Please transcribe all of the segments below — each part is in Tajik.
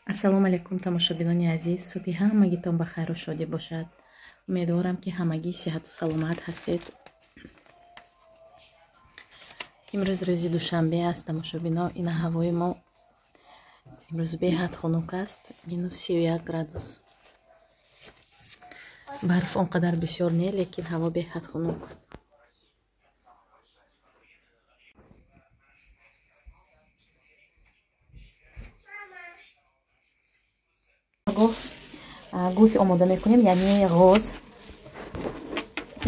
ассалому алайкум тамошобинони азиз, субҳи ҳамагитон ба хайру шодӣ бошад. Умедворам ки ҳамагӣ сиҳату саломат ҳастед. имрӯз рӯзи душанбе аст тамошобино. ина ҳавои мо имрӯз беҳад хунук аст, -31 градус. барф он қадар бисёр не, лекин ҳаво беҳад хунук. гӯс омода мекунем, яъне ғоз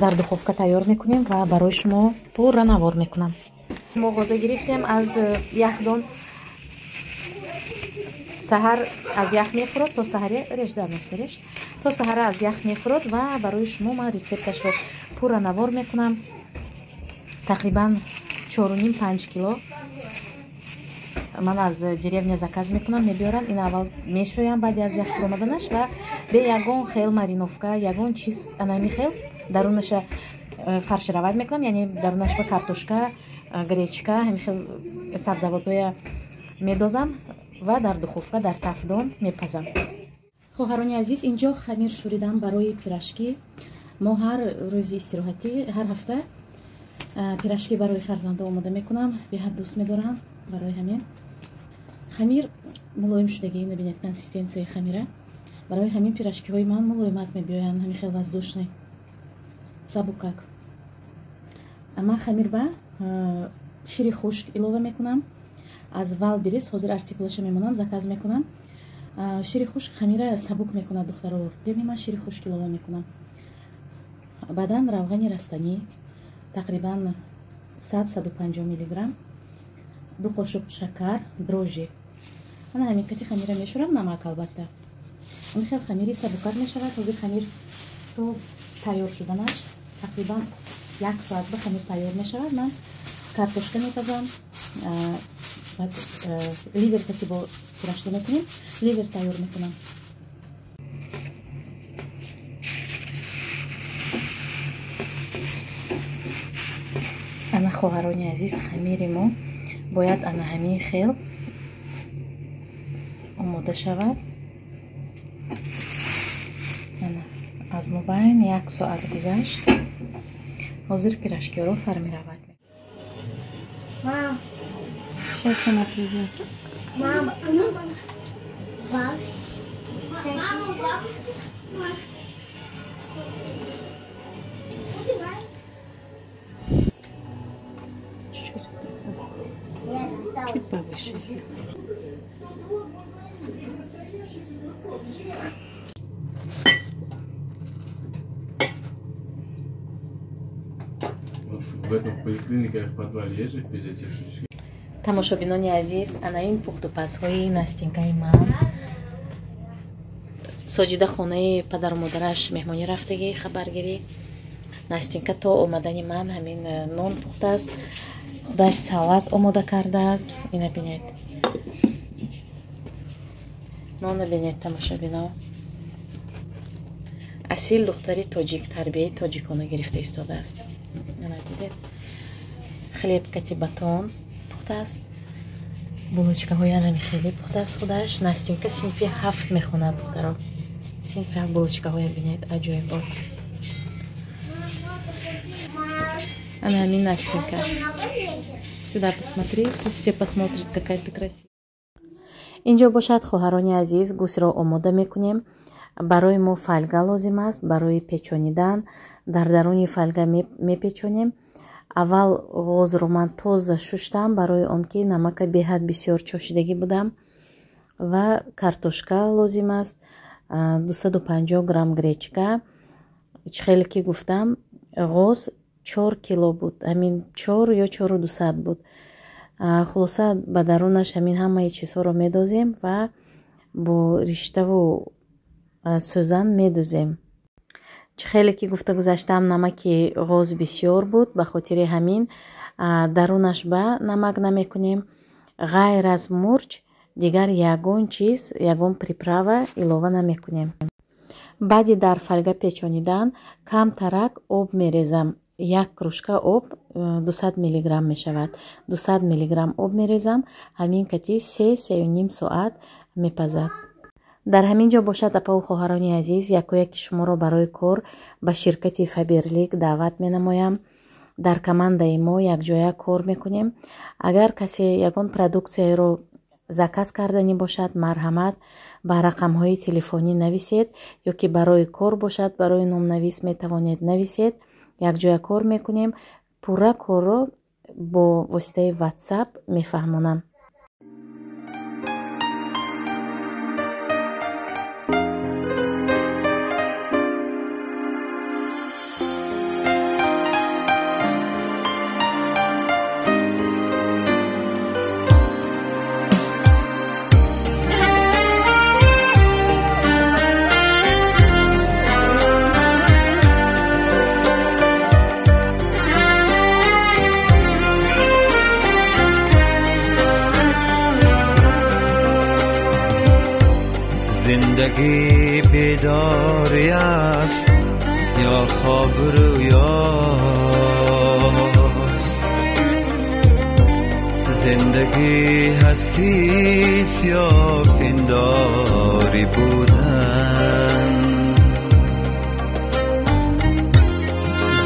дар духовка тайёр мекунем ва барои шумо пурра навор мекунам. мо ғоза гирифтем аз яхдон. саҳар аз ях мехӯрад то саҳаре реш дар насереш то саҳара аз ях мехӯрад ва барои шумо ман рецепташро пурра навор мекунам. тақрибан 4,5-5 кило ман аз деревня заказ мекунам, мебиёрам. ин аввал мешӯям баъди аз ях фуромаданаш ва бе ягон хел мариновка, ягон чиз анами хел дарунаша фаршировать мекунам, яъне дарунашба картошка, гречка, ҳамин хел сабзавотоя медозам ва дар духовка дар тафдон мепазам. хоҳарони азиз, инҷо хамир шӯридам барои пирашки. мо ҳар рӯзи истироҳатӣ, ҳар ҳафта пирашки барои фарзандо омода мекунам. беҳад дӯст медорам. барои ҳамин хамир мулоим шудагӣ, набинед консистенсияи хамира. барои ҳамин пирашкиҳои ман мулоимак мебиёянд, ҳамин хел воздушный, сабукак. ман хамир ба шири хушк илова мекунам. аз валберис ҳозир артикулаша мемонам, заказ мекунам. шири хушк хамира сабук мекунад духтаро. бебинед, ман шири хушк илова мекунам. баъдан равғани растанӣ тақрибан 100-150 миллиграмм, 2 қошуқ шакар, дрожжи. ана ҳамин кати хамира мешӯрам, намак албатта. ин хел хамири сабукак мешавад. ҳозир хамир то тайёр шуданаш тақрибан 1 соат ба хамир тайёр мешавад. ман картошка мепазам. ливер кати бо пирашка мекунем, ливер тайёр мекунам. ана хоҳарони азиз, хамири мо бояд ана ҳамин хел омода шавад. ана аз мобайн 1 соат гузашт. ҳозир пирашкиҳоро фармировать мекунем. Сейчас она придет. Мама, чуть повыше. В этом поликлинике в подвале есть же физиотехнический? тамошобинони азиз, ана ин пухтупазҳои настинкаи ман. соҷида хонаи падару модараш меҳмонӣ рафтагӣ хабаргирӣ. настинка то омадани ман ҳамин нон пухтааст, худаш салат омода кардааст. ина бинед, нона бинед тамошобино. асил духтари тоҷик, тарбияи тоҷикона гирифта истодааст. ана дидед, хлеб кати батон пухтааст, булочкаҳои анами хеле пухтааст. худаш настинка синфи 7 мехонад духтаро. синфи 7 булочкаҳоя бинед, аҷоибот. ана ҳамин настинка. сюда посмотри, пусть все посмотрят, какая ты красивая. инҷо бошад хоҳарони азиз, гӯсро омода мекунем. барои мо фольга лозим аст барои печонидан. дар даруни фольга мепечонем. аввал ғозро ман тоза шуштам барои он ки намака беҳад бисёр чошидагӣ будам. ва картошка лозим аст, 250 грамм гречка. чӣ хеле ки гуфтам, ғоз 4 кило буд, ҳамин 4 ё 4200 буд. хулоса ба дарунаш ҳамин ҳамаи чизҳоро медозем ва бо риштаву сӯзан медузем. чӣ хеле ки гуфта гузаштам, намаки ғоз бисёр буд, ба хотири ҳамин дарунаш ба намак намекунем. ғайр аз мурч дигар ягон чиз, ягон приправа илова намекунем. баъди дар фольга печонидан камтарак об мерезам. 1 кружка об 200 миллиграмм мешавад. 200 миллиграмм об мерезам. ҳамин кати 3-3.5 соат мепазад. дар ҳамин ҷо бошад апа ва хоҳарони азиз, якояки шуморо барои кор ба ширкати Faberlic даъват менамоям. дар командаи мо якҷоя кор мекунем. агар касе ягон продуксияро заказ карданӣ бошад, марҳамат ба рақамҳои телефонӣ нависед, ё ки барои кор бошад, барои номнавис метавонед нависед. якҷоя кор мекунем. пурра корро бо воситаи WhatsApp мефаҳмонам. زندگی بیداری است یا خواب رویاست، زندگی هستی یا پنداری بودن،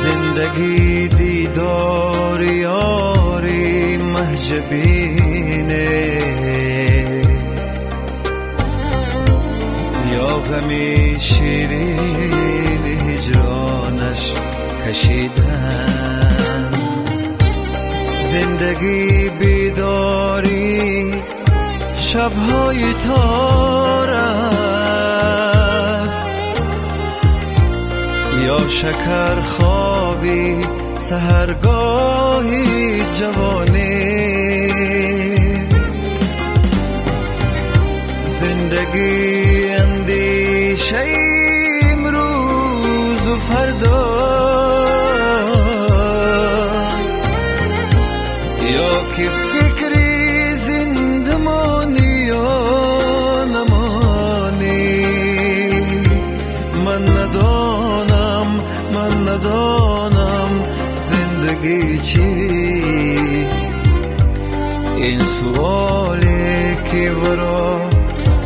زندگی دیدار یاری محجبینه یا غمی شیرین هجرانش کشیدن، زندگی بیداری شبهای تار است یا شکر خوابی سحرگاهی جوانی، زندگی اندیشه امروز و فردا یا که فکری زندمانی یا نمانی، من ندانم زندگی چیست، این سوالی که برا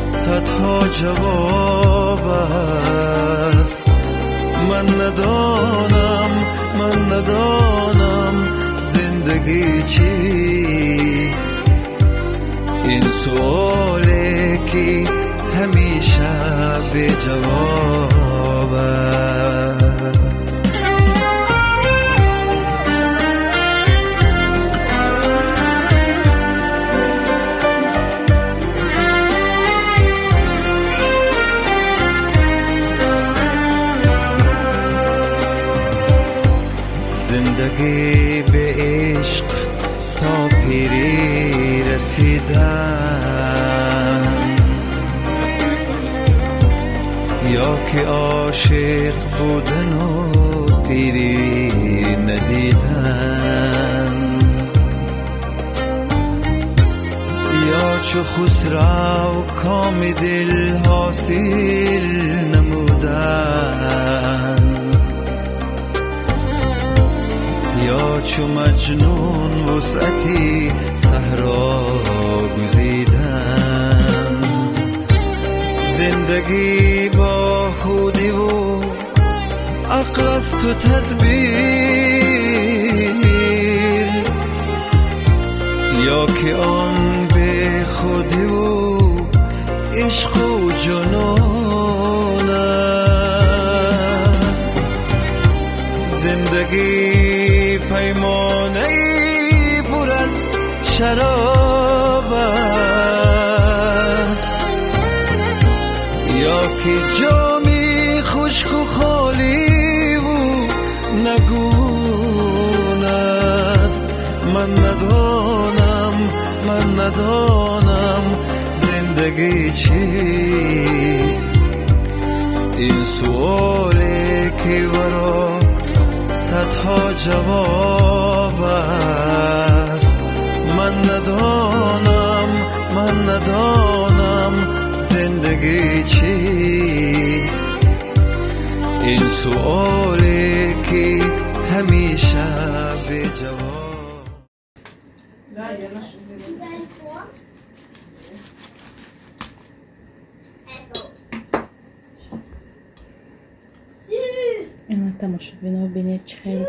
صدها جواب است، من ندانم زندگی چیست، این سوالی که همیشه بی جواب است. زندگی به عشق تا پیری رسیدن یا که عاشق بودن و پیری ندیدن، یا چو خسرو کام دل حاصل نمودن، یا چو مجنون وسعتی صحرا گزیدن، زندگی با خودی و عقل است و تدبیر، یا که آن به خودی و عشق و جنون است، زندگی پیمانه پر از شراب است، یا که جامی خشک و خالی و نگون است، من ندانم زندگی چیست، این سوالی که برا صدها جواب است، من ندانم زندگی چیست، این سوالی که همیشه به جواب. Ecco. тамошобино бинед чӣ хел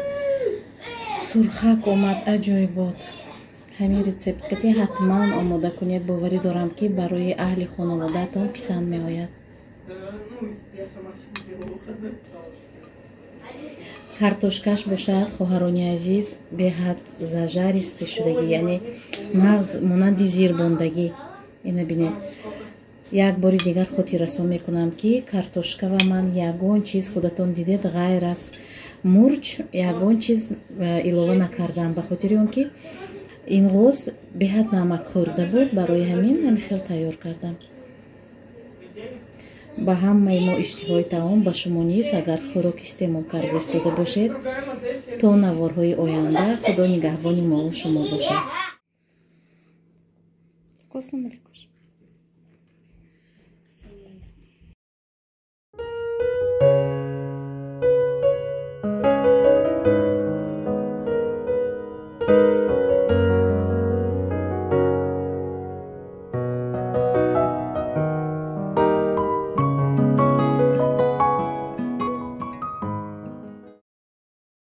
сурхак омад, аҷоиб буд. ҳамин рецептгати ҳатман омода кунед. боварӣ дорам ки барои аҳли хонаводаатон писанд меояд. картошкаш бошад, хоҳарони азиз, беҳад зажаристи шудагӣ, яъне мағз монанди зирбондагӣ. ина бинед. як бори дигар хотиррасон мекунам ки картошкава ман ягон чиз худатон дидед ғайр аз мурч ягон чиз илова накардам, ба хотири он ки ин ғоз беҳад намак хӯрда буд. барои ҳамин ҳамин хел тайёр кардам. ба ҳамаи мо иштиҳои таом, ба шумо низ агар хӯрок истеъмол карда истода бошед, то наворҳои оянда худо нигаҳбони мо шумо бошад.